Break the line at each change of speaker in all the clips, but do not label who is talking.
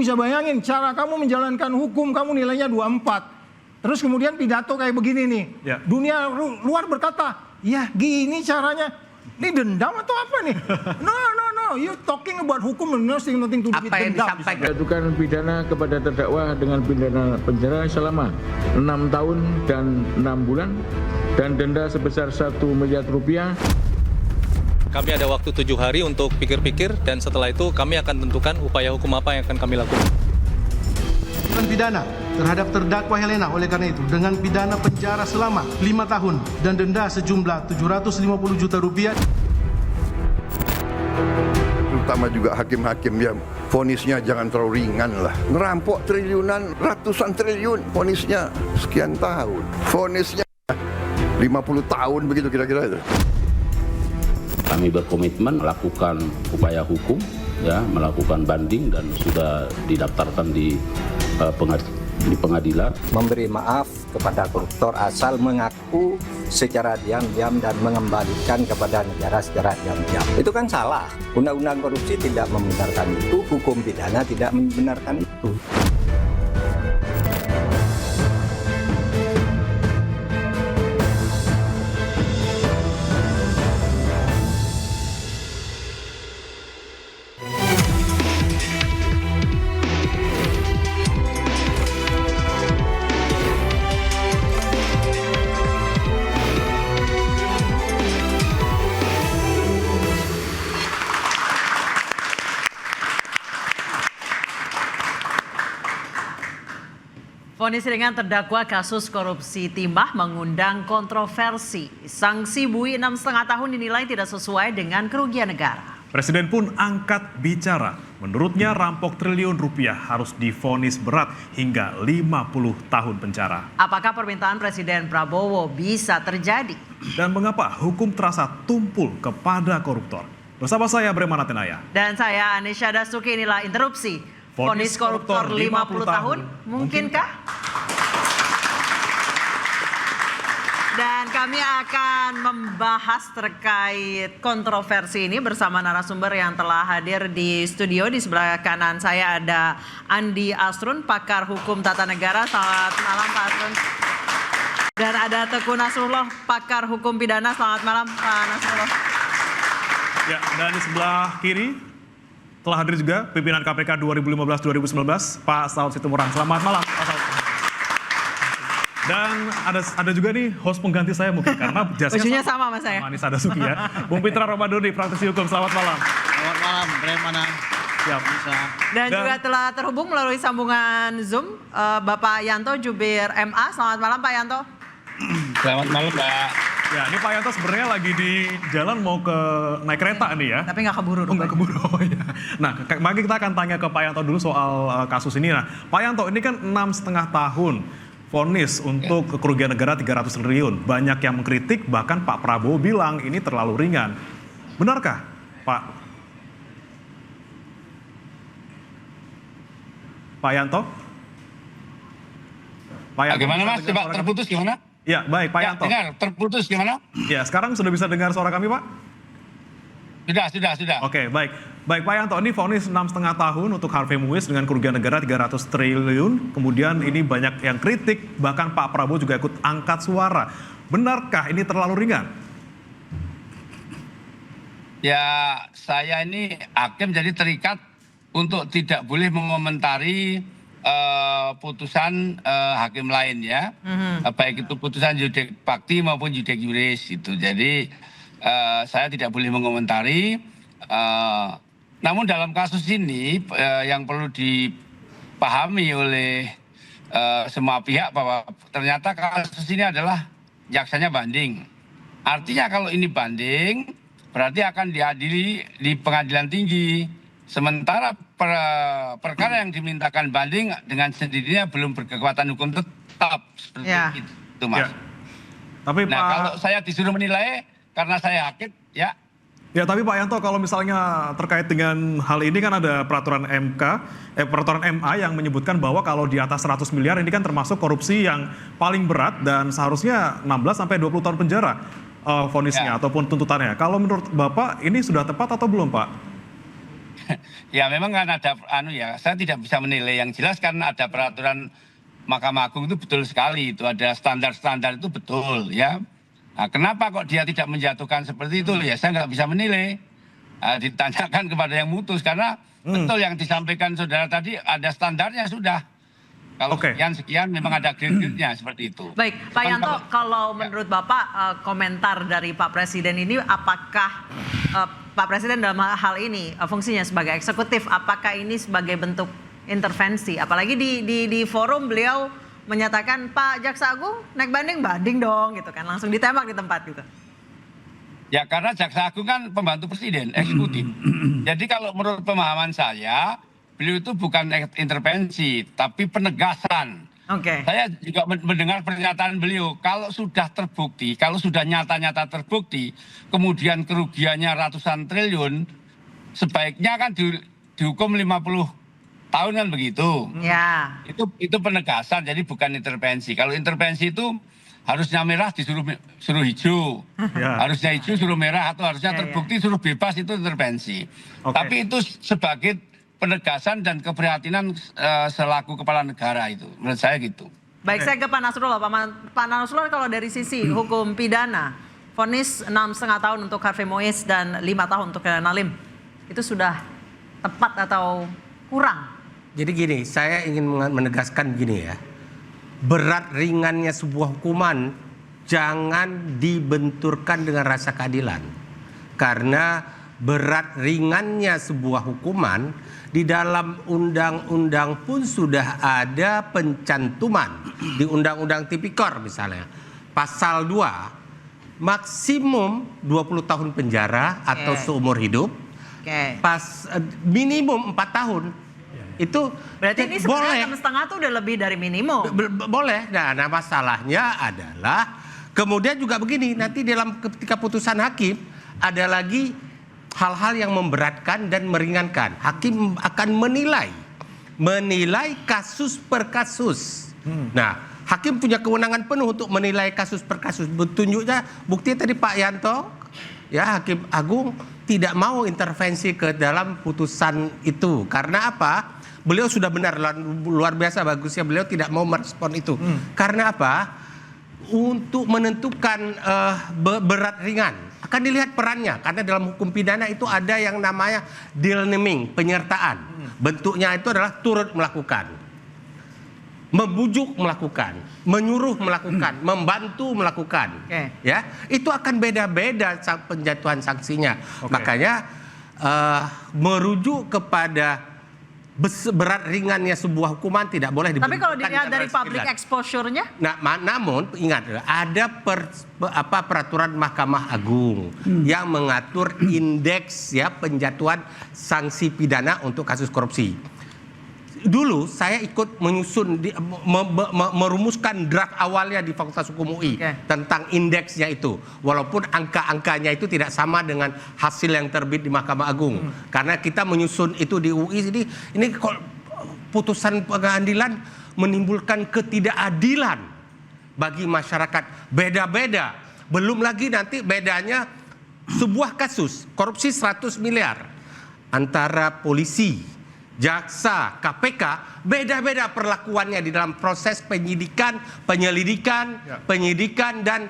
bisa bayangin cara kamu menjalankan hukum, kamu nilainya 24. Terus kemudian pidato kayak begini nih.
Ya.
Dunia luar berkata, ya gini caranya. Ini dendam atau apa nih? No. You talking about hukum and nothing to do with
Apa yang
dendam.
disampaikan?
Menjatuhkan pidana kepada terdakwa dengan pidana penjara selama 6 tahun dan 6 bulan dan denda sebesar 1 miliar rupiah.
Kami ada waktu 7 hari untuk pikir-pikir dan setelah itu kami akan tentukan upaya hukum apa yang akan kami lakukan.
Pidana terhadap terdakwa Helena oleh karena itu dengan pidana penjara selama 5 tahun dan denda sejumlah 750 juta rupiah.
Terutama juga hakim-hakim yang vonisnya jangan terlalu ringan lah. Ngerampok triliunan, ratusan triliun, vonisnya sekian tahun. Vonisnya 50 tahun begitu kira-kira itu.
Kami berkomitmen melakukan upaya hukum, ya, melakukan banding dan sudah didaftarkan di pengadilan.
Memberi maaf kepada koruptor asal mengaku secara diam-diam dan mengembalikan kepada negara secara diam-diam. Itu kan salah. Undang-undang korupsi tidak membenarkan itu, hukum pidana tidak membenarkan itu.
Vonis ringan terdakwa kasus korupsi timah mengundang kontroversi. Sanksi bui 6,5 tahun dinilai tidak sesuai dengan kerugian negara.
Presiden pun angkat bicara. Menurutnya rampok triliun rupiah harus divonis berat hingga 50 tahun penjara.
Apakah permintaan Presiden Prabowo bisa terjadi?
Dan mengapa hukum terasa tumpul kepada koruptor? Bersama saya Bremana Tenaya.
Dan saya Anisha Dasuki, inilah Interupsi. Vonis koruptor 50 tahun, mungkinkah? Dan kami akan membahas terkait kontroversi ini bersama narasumber yang telah hadir di studio. Di sebelah kanan saya ada Andi Asrun, pakar hukum tata negara. Selamat malam Pak Asrun. Dan ada Teguh Nasrullah, pakar hukum pidana. Selamat malam Pak Nasrullah.
Ya, dan di sebelah kiri telah hadir juga pimpinan KPK 2015-2019, Pak Saud Situmorang. Selamat malam, Pak Saud. Dan ada juga nih host pengganti saya mungkin karena
jasanya sama mas saya.
Anissa Dasuki ya. Bung Pitra Romadoni, praktisi hukum. Selamat malam.
Selamat malam, Bremana.
Siap.
Dan juga telah terhubung melalui sambungan Zoom Bapak Yanto Jubir MA. Selamat malam Pak Yanto.
Selamat malam Pak.
Ya, ini Pak Yanto sebenarnya lagi di jalan mau ke naik kereta nih ya.
Tapi nggak keburu.
Nggak keburu, ya. Nah, mari kita akan tanya ke Pak Yanto dulu soal kasus ini. Nah, Pak Yanto, ini kan 6,5 tahun vonis untuk kerugian negara 300 triliun. Banyak yang mengkritik, bahkan Pak Prabowo bilang ini terlalu ringan. Benarkah, Pak? Pak Yanto?
Pak Yanto, gimana Mas? Coba terputus gimana?
Ya, baik Pak Yanto.
Dengar, terputus gimana?
Ya, sekarang sudah bisa dengar suara kami, Pak?
Sudah.
Oke, baik. Baik Pak Yanto, ini vonis 6,5 tahun untuk Harvey Muiz dengan kerugian negara 300 triliun. Kemudian ini banyak yang kritik, bahkan Pak Prabowo juga ikut angkat suara. Benarkah ini terlalu ringan?
Ya, saya ini hakim jadi terikat untuk tidak boleh mengomentari putusan hakim lain ya, baik itu putusan judek fakti maupun judek juris itu. Jadi saya tidak boleh mengomentari. Namun dalam kasus ini yang perlu dipahami oleh semua pihak bahwa ternyata kasus ini adalah jaksanya banding. Artinya kalau ini banding berarti akan diadili di pengadilan tinggi. Sementara perkara yang dimintakan banding dengan sendirinya belum berkekuatan hukum tetap seperti itu, Mas.
Ya. Tapi
nah, kalau saya disuruh menilai karena saya hakim, ya.
Ya, tapi Pak Yanto, kalau misalnya terkait dengan hal ini kan ada peraturan peraturan MA yang menyebutkan bahwa kalau di atas 100 miliar ini kan termasuk korupsi yang paling berat dan seharusnya 16 sampai 20 tahun penjara vonisnya ataupun tuntutannya. Kalau menurut Bapak ini sudah tepat atau belum, Pak?
Ya memang kan ada saya tidak bisa menilai, yang jelas kan ada peraturan Mahkamah Agung itu betul sekali, itu ada standar-standar itu betul ya. Nah, kenapa kok dia tidak menjatuhkan seperti itu ya saya nggak bisa menilai. Ditanyakan kepada yang mutus, karena betul yang disampaikan saudara tadi, ada standarnya sudah. Kalau sekian memang ada grade-nya seperti itu.
Baik, Pak Yanto, kalau menurut Bapak komentar dari Pak Presiden ini, apakah Pak Presiden dalam hal ini fungsinya sebagai eksekutif, apakah ini sebagai bentuk intervensi? Apalagi di forum beliau menyatakan Pak Jaksa Agung naik banding dong gitu kan, langsung ditembak di tempat gitu.
Ya karena Jaksa Agung kan pembantu Presiden, eksekutif. Jadi kalau menurut pemahaman saya, beliau itu bukan intervensi, tapi penegasan. Saya juga mendengar pernyataan beliau, kalau sudah terbukti, kalau sudah nyata-nyata terbukti, kemudian kerugiannya ratusan triliun, sebaiknya kan dihukum 50 tahun kan begitu.
Ya.
Itu penegasan, jadi bukan intervensi. Kalau intervensi itu harusnya merah suruh hijau, harusnya hijau suruh merah, atau harusnya terbukti suruh bebas, itu intervensi. Tapi itu sebagai penegasan dan keprihatinan selaku kepala negara, itu menurut saya gitu.
Baik, saya ke Pak Nasrullah. Pak Nasrullah, kalau dari sisi hukum pidana, vonis 6,5 tahun untuk Harvey Mois dan 5 tahun untuk Nalim, itu sudah tepat atau kurang?
Jadi gini, saya ingin menegaskan gini ya, berat ringannya sebuah hukuman jangan dibenturkan dengan rasa keadilan, karena berat ringannya sebuah hukuman di dalam undang-undang pun sudah ada pencantuman. Di Undang-Undang Tipikor misalnya, pasal 2 maksimum 20 tahun penjara atau seumur hidup, minimum 4 tahun. Itu
berarti ini sebenarnya 6,5 itu udah lebih dari minimum.
Boleh. Nah, masalahnya adalah kemudian juga begini, nanti dalam ketika putusan hakim ada lagi hal-hal yang memberatkan dan meringankan. Hakim akan menilai kasus per kasus. Nah, hakim punya kewenangan penuh untuk menilai kasus per kasus. Tunjuknya buktinya tadi Pak Yanto, ya, Hakim Agung tidak mau intervensi ke dalam putusan itu. Karena apa? Beliau sudah benar, luar biasa bagusnya beliau tidak mau merespon itu. Karena apa? Untuk menentukan berat ringan akan dilihat perannya, karena dalam hukum pidana itu ada yang namanya deal naming, penyertaan. Bentuknya itu adalah turut melakukan, membujuk melakukan, menyuruh melakukan, membantu melakukan. Ya, itu akan beda-beda penjatuhan sanksinya. Makanya merujuk kepada berat ringannya sebuah hukuman tidak boleh diberikan.
Tapi kalau dilihat dari public exposure-nya?
Nah, namun ingat ada peraturan Mahkamah Agung yang mengatur indeks ya penjatuhan sanksi pidana untuk kasus korupsi. Dulu saya ikut menyusun merumuskan draft awalnya di Fakultas Hukum UI tentang indeksnya itu, walaupun angka-angkanya itu tidak sama dengan hasil yang terbit di Mahkamah Agung. Karena kita menyusun itu di UI ini putusan pengadilan menimbulkan ketidakadilan bagi masyarakat, beda-beda. Belum lagi nanti bedanya sebuah kasus korupsi 100 miliar antara polisi, jaksa, KPK, beda-beda perlakuannya di dalam proses penyidikan, penyelidikan, penyidikan dan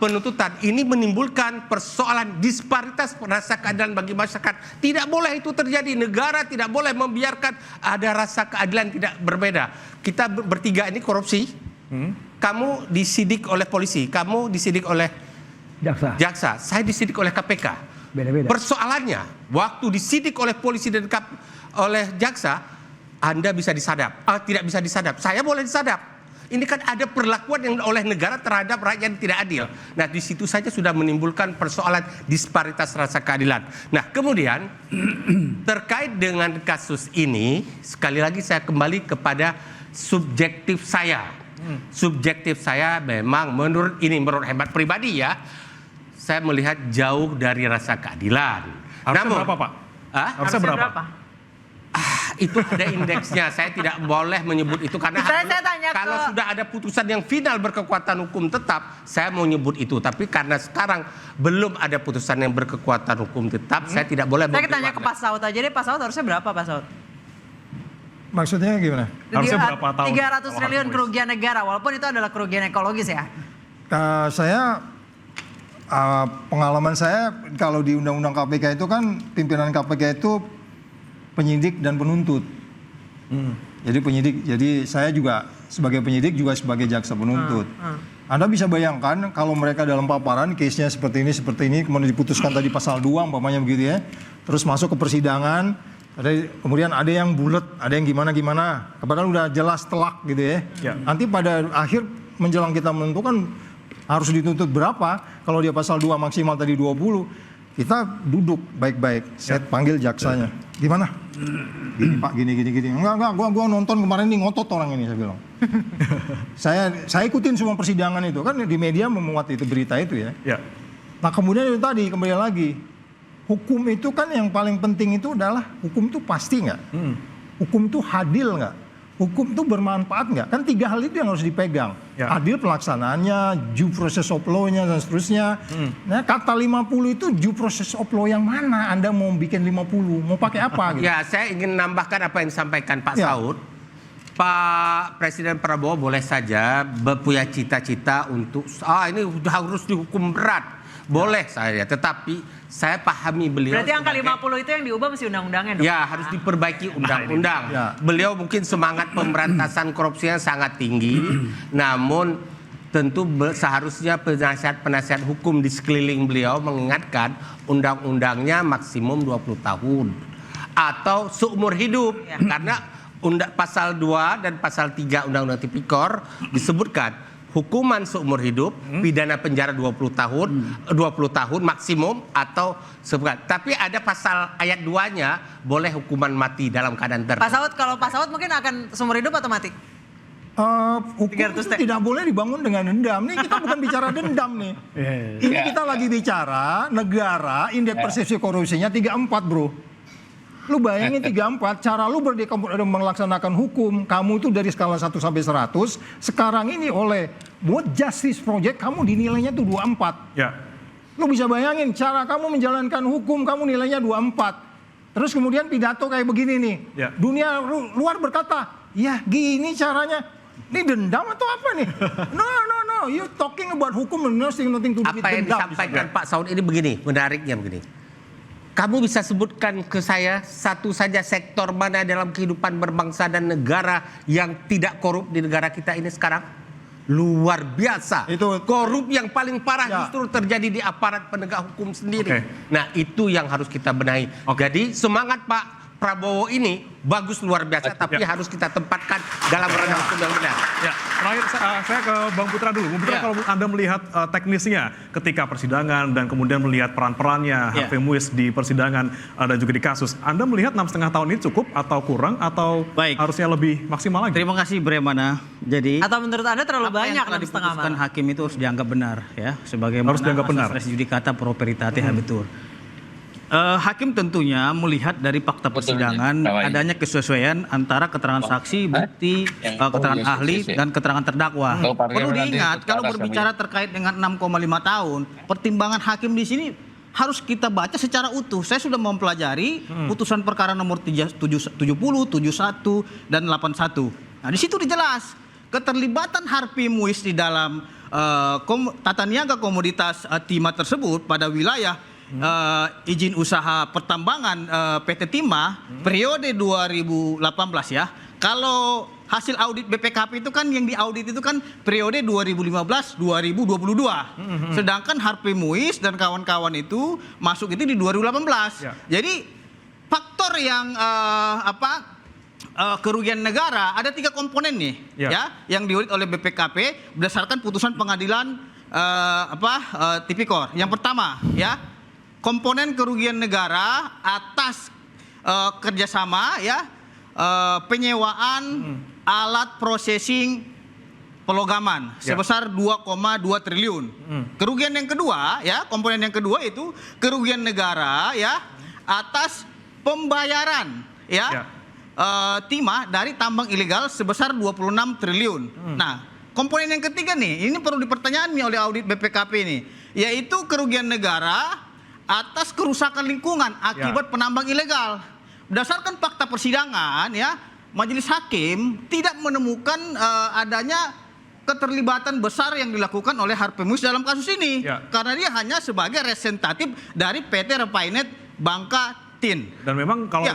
penuntutan. Ini menimbulkan persoalan disparitas rasa keadilan bagi masyarakat. Tidak boleh itu terjadi. Negara tidak boleh membiarkan ada rasa keadilan tidak berbeda. Kita bertiga ini korupsi. Kamu disidik oleh polisi, kamu disidik oleh jaksa, saya disidik oleh KPK. Beda-beda. Persoalannya, waktu disidik oleh polisi dan oleh jaksa, Anda bisa disadap, tidak bisa disadap. Saya boleh disadap. Ini kan ada perlakuan yang oleh negara terhadap rakyat yang tidak adil. Nah, di situ saja sudah menimbulkan persoalan disparitas rasa keadilan. Nah, kemudian terkait dengan kasus ini, sekali lagi saya kembali kepada subjektif saya. Subjektif saya memang menurut hemat pribadi ya, saya melihat jauh dari rasa keadilan.
Harusnya berapa, Pak?
Harusnya
berapa?
Itu ada indeksnya, saya tidak boleh menyebut itu karena
Saya tanya
kalau
ke-
sudah ada putusan yang final berkekuatan hukum tetap, saya mau nyebut itu. Tapi karena sekarang belum ada putusan yang berkekuatan hukum tetap, saya tidak boleh.
Saya tanya ke Pak Saud aja deh, Pak Saud harusnya berapa Pak Saud?
Maksudnya gimana?
Harusnya berapa tahun?
300 triliun kerugian negara, walaupun itu adalah kerugian ekologis ya.
Pengalaman saya kalau di Undang-Undang KPK itu kan pimpinan KPK itu penyidik dan penuntut. Jadi penyidik, jadi saya juga sebagai penyidik juga sebagai jaksa penuntut. Anda bisa bayangkan kalau mereka dalam paparan case-nya seperti ini, kemudian diputuskan tadi pasal 2 umpamanya begitu ya. Terus masuk ke persidangan, kemudian ada yang bulat, ada yang gimana-gimana. Padahal udah jelas telak gitu ya. Nanti pada akhir menjelang kita menentukan harus dituntut berapa, kalau dia pasal 2 maksimal tadi 20, kita duduk baik-baik, saya panggil jaksanya. Gimana? Gini Pak, gini. Enggak, gua nonton kemarin ini ngotot orang ini, saya bilang. saya ikutin semua persidangan itu, kan di media memuat itu berita itu ya. Nah kemudian itu tadi, kembali lagi, hukum itu kan yang paling penting itu adalah, hukum itu pasti nggak? Hukum itu adil nggak? Hukum itu bermanfaat nggak? Kan 3 hal itu yang harus dipegang. Adil pelaksanaannya, due process of law-nya, dan seterusnya. Nah, kata 50 itu due process of law yang mana? Anda mau bikin 50, mau pakai apa? Gitu.
Ya, saya ingin menambahkan apa yang disampaikan Pak Saud. Pak Presiden Prabowo boleh saja punya cita-cita untuk, ini harus dihukum berat. Boleh saya, tetapi saya pahami beliau.
Berarti angka 50 itu yang diubah mesti undang-undangnya dong?
Ya, harus diperbaiki undang-undang. Beliau mungkin semangat pemberantasan korupsinya sangat tinggi, namun tentu seharusnya penasihat hukum di sekeliling beliau mengingatkan undang-undangnya maksimum 20 tahun atau seumur hidup. Karena pasal 2 dan pasal 3 Undang-Undang Tipikor disebutkan hukuman seumur hidup, pidana penjara 20 tahun maksimum atau sebulan. Tapi ada pasal ayat 2-nya boleh hukuman mati dalam keadaan tertentu.
Pak Saud, kalau Pak Saud mungkin akan seumur hidup atau mati?
Hukum itu tidak boleh dibangun dengan dendam. Nih kita bukan bicara dendam nih. Ini kita lagi bicara negara indeks persepsi korupsinya 34 bro. Lu bayangin 34, cara lu melaksanakan hukum, kamu itu dari skala 1 sampai 100, sekarang ini oleh World Justice Project, kamu dinilainya tuh 24. Lu bisa bayangin, cara kamu menjalankan hukum, kamu nilainya 24. Terus kemudian pidato kayak begini nih, dunia luar berkata, ya gini caranya, ini dendam atau apa nih? No, you talking about hukum, nothing to do with
Apa yang
dendam.
disampaikan Pak Saud ini begini, menariknya begini. Kamu bisa sebutkan ke saya satu saja sektor mana dalam kehidupan berbangsa dan negara yang tidak korup di negara kita ini sekarang? Luar biasa. Korup yang paling parah justru terjadi di aparat penegak hukum sendiri. Nah itu yang harus kita benahi. Jadi semangat Pak Prabowo ini bagus luar biasa, tapi harus kita tempatkan dalam ranah hukum yang benar.
Terakhir saya ke Bang Putra dulu. Bang Putra, kalau Anda melihat teknisnya ketika persidangan dan kemudian melihat peran-perannya Harvey Muiz di persidangan dan juga di kasus, Anda melihat 6,5 tahun ini cukup atau kurang atau harusnya lebih maksimal lagi?
Terima kasih Bremana. Jadi
atau menurut Anda terlalu banyak 6,5
diputuskan hakim itu harus dianggap benar ya, sebagaimana
harus dianggap benar.
Res judicata pro veritate habetur. Hakim tentunya melihat dari fakta persidangan adanya kesesuaian antara keterangan saksi, bukti, keterangan ahli, dan keterangan terdakwa. Perlu diingat kalau berbicara terkait dengan 6,5 tahun, pertimbangan hakim di sini harus kita baca secara utuh. Saya sudah mempelajari putusan perkara nomor 70, 71, dan 81. Nah di situ dijelas keterlibatan Harvey Muiz di dalam tata niaga komoditas timah tersebut pada wilayah izin usaha pertambangan PT Timah periode 2018 ya. Kalau hasil audit BPKP itu kan yang diaudit itu kan periode 2015-2022. Sedangkan Harvey Muiz dan kawan-kawan itu masuk itu di 2018. Jadi faktor yang kerugian negara ada 3 komponen nih ya yang diaudit oleh BPKP berdasarkan putusan pengadilan Tipikor. Yang pertama ya, komponen kerugian negara atas kerjasama ya penyewaan alat processing pelogaman sebesar 2,2 triliun. Kerugian yang kedua ya, komponen yang kedua itu kerugian negara ya atas pembayaran ya timah dari tambang ilegal sebesar 26 triliun. Nah, komponen yang ketiga nih, ini perlu dipertanyakan nih oleh audit BPKP ini, yaitu kerugian negara atas kerusakan lingkungan akibat penambang ilegal. Berdasarkan fakta persidangan ya, majelis hakim tidak menemukan adanya keterlibatan besar yang dilakukan oleh Harvey Muiz dalam kasus ini. Karena dia hanya sebagai representatif dari PT Repainet Bangka Tin.
Dan memang kalau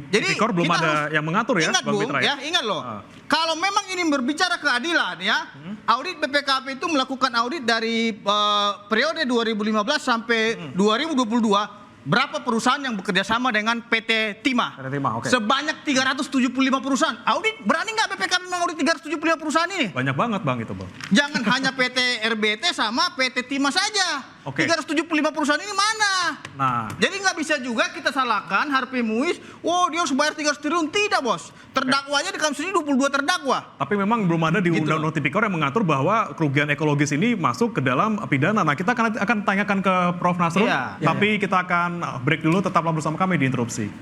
Tipikor belum ada yang mengatur ya,
ingat,
Bang
Bung,
Fitra
ya, ingat loh. Kalau memang ini berbicara keadilan ya, audit BPKP itu melakukan audit dari periode 2015 sampai 2022. Berapa perusahaan yang bekerja sama dengan PT Timah? Sebanyak 375 perusahaan. Audit, berani nggak BPKP mengaudit 375 perusahaan ini?
Banyak banget Bang itu Bang.
Jangan hanya PT RBT sama PT Timah saja. 375 perusahaan ini mana?
Nah,
jadi nggak bisa juga kita salahkan Harvey Muiz, dia harus bayar 300 triliun. Tidak, Bos. Terdakwanya di kasus ini 22 terdakwa.
Tapi memang belum ada di Undang-Undang Tipikor yang mengatur bahwa kerugian ekologis ini masuk ke dalam pidana. Nah, kita akan tanyakan ke Prof. Nasrul, tapi kita akan break dulu, tetaplah bersama kami di Interupsi.